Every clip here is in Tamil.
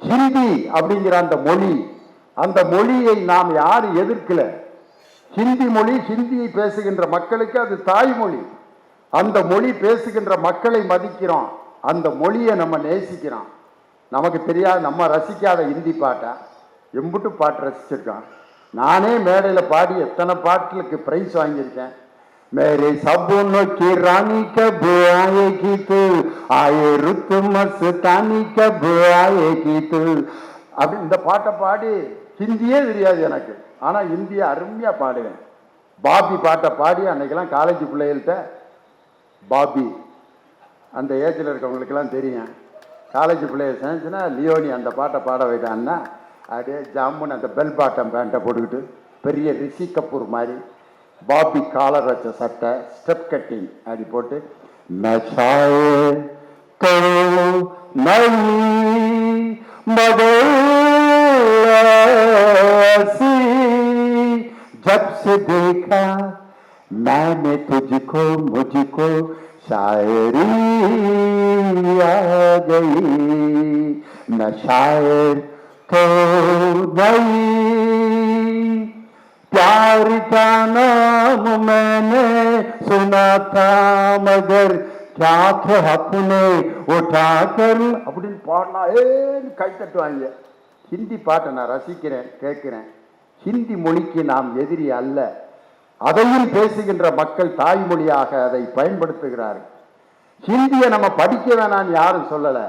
ஹிந்தி அப்படிங்கிற அந்த மொழியை நாம் யாரும் எதிர்க்கல. ஹிந்தி மொழி, ஹிந்தியை பேசுகின்ற மக்களுக்கு அது தாய்மொழி. அந்த மொழி பேசுகின்ற மக்களை மதிக்கிறோம், அந்த மொழியை நம்ம நேசிக்கிறோம். நமக்கு தெரியாது, நம்ம ரசிக்காத ஹிந்தி பாட்டை எம்புட்டு பாட்டு ரசிச்சிருக்கோம். நானே மேடையில் பாடி எத்தனை பாட்டுக்கு பிரைஸ் வாங்கியிருக்கேன். मेरे सपनों की रानी कब आएगी तू, आए रुत मस्तानी कब आएगी तू அப்படி இந்த பாட்டை பாடி, ஹிந்தியே தெரியாது எனக்கு, ஆனால் ஹிந்தியை அருமையாக பாடுவேன். பாபி பாட்டை பாடி அன்னைக்கெல்லாம் காலேஜ் பிள்ளைகள்கிட்ட, பாபி அந்த ஏஜில் இருக்கவங்களுக்கெல்லாம் தெரியும், காலேஜ் பிள்ளைய சேர்ந்துச்சுன்னா லியோனி அந்த பாட்டை பாட வைட்டான்னா அப்படியே ஜாமுன்னு அந்த பெல் பாட்டம் பேண்ட்டை போட்டுக்கிட்டு பெரிய ரிஷி கபூர் மாதிரி பாபி காலர் வச்ச சட்டை, ஸ்டெப் கட்டிங் அப்படி போட்டு, जब से देखा मैंने तुझको मुझको शायरी आ गई, न शायर तो नहीं, प्यार का नाम मैंने सुना था मगर क्या थे अपने उठा कर அப்படின்னு பாடினா ஏன்னு கை தட்டுவாங்க. ஹிந்தி பாட்டை நான் ரசிக்கிறேன், கேட்கிறேன். ஹிந்தி மொழிக்கு நாம் எதிரி அல்ல, அதையும் பேசுகின்ற மக்கள் தாய்மொழியாக அதை பயன்படுத்துகிறார்கள். ஹிந்தியை நம்ம படிக்க வேணான்னு யாரும் சொல்லலை.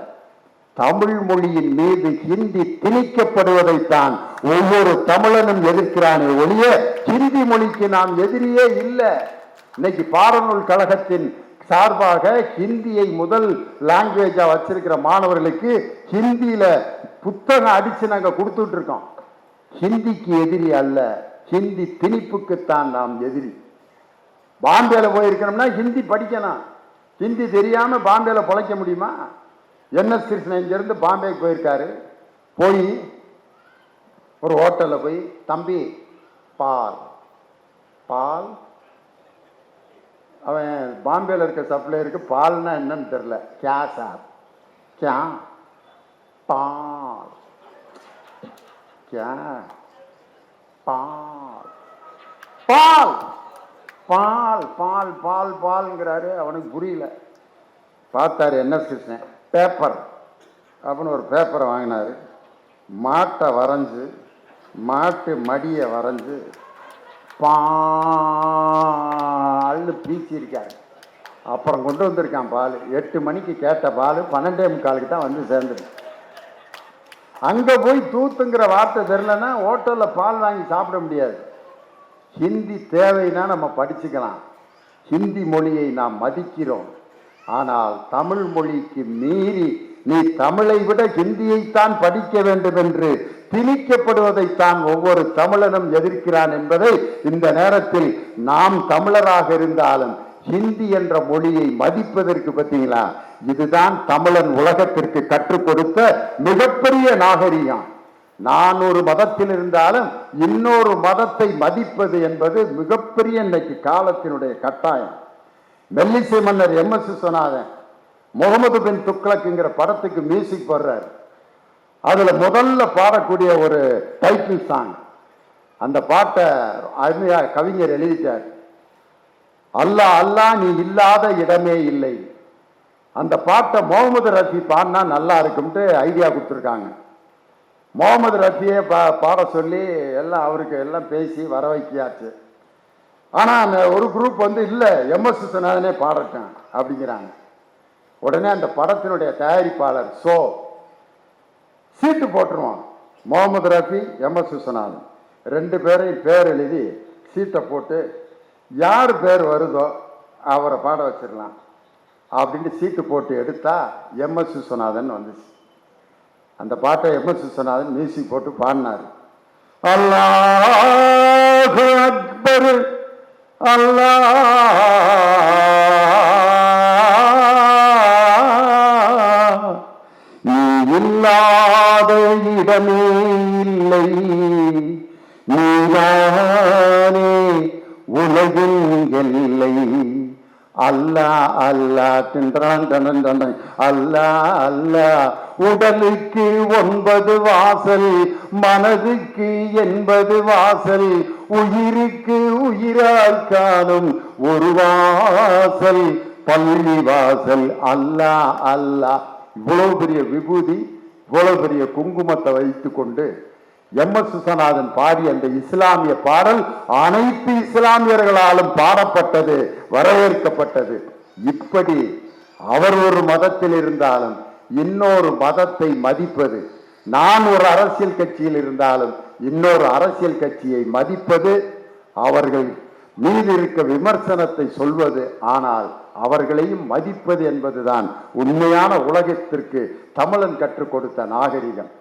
தமிழ் மொழியின் மீது ஹிந்தி திணிக்கப்படுவதைத்தான் ஒவ்வொரு தமிழனும் எதிர்க்கிறானே ஒழிய ஹிந்தி மொழிக்கு நாம் எதிரியே இல்லை. இன்னைக்கு பாரநூல் கழகத்தின் சார்பாக ஹிந்தியை முதல் லாங்குவேஜா வச்சிருக்கிற மாணவர்களுக்கு ஹிந்தியில புத்தகம் அடிச்சு நாங்க கொடுத்துட்டு இருக்கோம். ஹிந்திக்கு எதிரி அல்ல, ஹிந்தி திணிப்புக்குத்தான் நாம் எதிரி. பாம்பேல போயிருக்கணும்னா ஹிந்தி படிக்கணும். ஹிந்தி தெரியாம பாம்பேல பொழைக்க முடியுமா? என்எஸ் கிருஷ்ணன் இங்கிருந்து பாம்பேக்கு போயிருக்காரு. போய் ஒரு ஹோட்டலில் போய், தம்பி பால் பால், அவன் பாம்பேல இருக்க சப்ளையருக்கு பால்னா என்னன்னு தெரியல. கே சார், கே பால், கே பால், பால் பால் பால் பால் பால்ங்கிறாரு. அவனுக்கு புரியல. பார்த்தாரு என்எஸ் கிருஷ்ணன், பேப்பர் அப்படின்னு ஒரு பேப்பரை வாங்கினார். மாட்டை வரைஞ்சி, மாட்டு மடியை வரைஞ்சி பால்னு பீச்சிருக்காரு. அப்புறம் கொண்டு வந்திருக்கான் பால். 8 மணிக்கு கேட்ட பால் 12:45 தான் வந்து சேர்ந்துருக்கு. அங்கே போய் தூத்துங்கிற வார்த்தை தெரிலன்னா ஹோட்டலில் பால் வாங்கி சாப்பிட முடியாது. ஹிந்தி தேவைன்னா நம்ம படிச்சுக்கலாம். ஹிந்தி மொழியை நாம் மதிக்கிறோம். ஆனால் தமிழ் மொழிக்கு மீறி நீ தமிழை விட ஹிந்தியைத்தான் படிக்க வேண்டும் என்று திணிக்கப்படுவதைத்தான் ஒவ்வொரு தமிழனும் எதிர்க்கிறான் என்பதை இந்த நேரத்தில் நாம் தமிழராக இருந்தாலும் ஹிந்தி என்ற மொழியை மதிப்பதற்கு பார்த்தீங்களா, இதுதான் தமிழன் உலகத்திற்கு கற்றுக் கொடுத்த மிகப்பெரிய நாகரிகம். நான் ஒரு மதத்தில் இருந்தாலும் இன்னொரு மதத்தை மதிப்பது என்பது மிகப்பெரிய இன்னைக்கு காலத்தினுடைய கட்டாயம். மெல்லிசை மன்னர் எம்.எஸ். விஸ்வநாதன் முகமது பின் துக்ளக்குங்கிற படத்துக்கு மியூசிக் போடுறார். அதுல முதல்ல பாடக்கூடிய ஒரு டைட்டில் சாங், அந்த பாட்டை அருமையா கவிஞர் எழுதிட்டார். அல்லாஹ் அல்லாஹ் நீ இல்லாத இடமே இல்லை. அந்த பாட்டை முகமது ரஃபி பாடினா நல்லா இருக்கும்ட்டு ஐடியா கொடுத்துருக்காங்க. முகமது ரஃபியை பாட சொல்லி எல்லாம் அவருக்கு எல்லாம் பேசி வர வைக்கியாச்சு. ஆனால் அந்த ஒரு குரூப் வந்து இல்லை எம்.எஸ். விஸ்வநாதனே பாடட்டும் அப்படிங்கிறாங்க. உடனே அந்த படத்தினுடைய தயாரிப்பாளர் சீட்டு போட்டுருவான். முகமது ரஃபி, எம்.எஸ். விஸ்வநாதன் 2 பேரையும் பேர் எழுதி சீட்டை போட்டு யார் பேர் வருதோ அவரை பாட வச்சிடலாம் அப்படின்னு சீட்டு போட்டு எடுத்தா எம்.எஸ். விஸ்வநாதன் வந்துச்சு. அந்த பாட்டை எம்.எஸ். விஸ்வநாதன் மியூசிக் போட்டு பாடினார். அல்லாஹு அக்பர் அல்லாஹ் நீ இல்லாத இடமே இல்லை, நீதானே உலகின் எல்லை, அல்லா அல்லா தின்றன் அல்லா அல்லா. உடலுக்கு 9 வாசல், மனதுக்கு 80 வாசல், உயிருக்கு உயிராய் காணும் ஒரு வாசல் பள்ளி வாசல். அல்லா அல்லா. இவ்வளவு பெரிய விபூதி, இவ்வளவு பெரிய குங்குமத்தை வைத்து கொண்டு எம்.எஸ். விஸ்வநாதன் பாடி அந்த இஸ்லாமிய பாடல் அனைத்து இஸ்லாமியர்களாலும் பாடப்பட்டது, வரவேற்கப்பட்டது. இப்படி அவர் ஒரு மதத்தில் இருந்தாலும் இன்னொரு மதத்தை மதிப்பது, நான் ஒரு அரசியல் கட்சியில் இருந்தாலும் இன்னொரு அரசியல் கட்சியை மதிப்பது, அவர்கள் மீது இருக்க விமர்சனத்தை சொல்வது, ஆனால் அவர்களையும் மதிப்பது என்பதுதான் உண்மையான உலகத்திற்கு தமிழன் கற்றுக் கொடுத்த நாகரிகம்.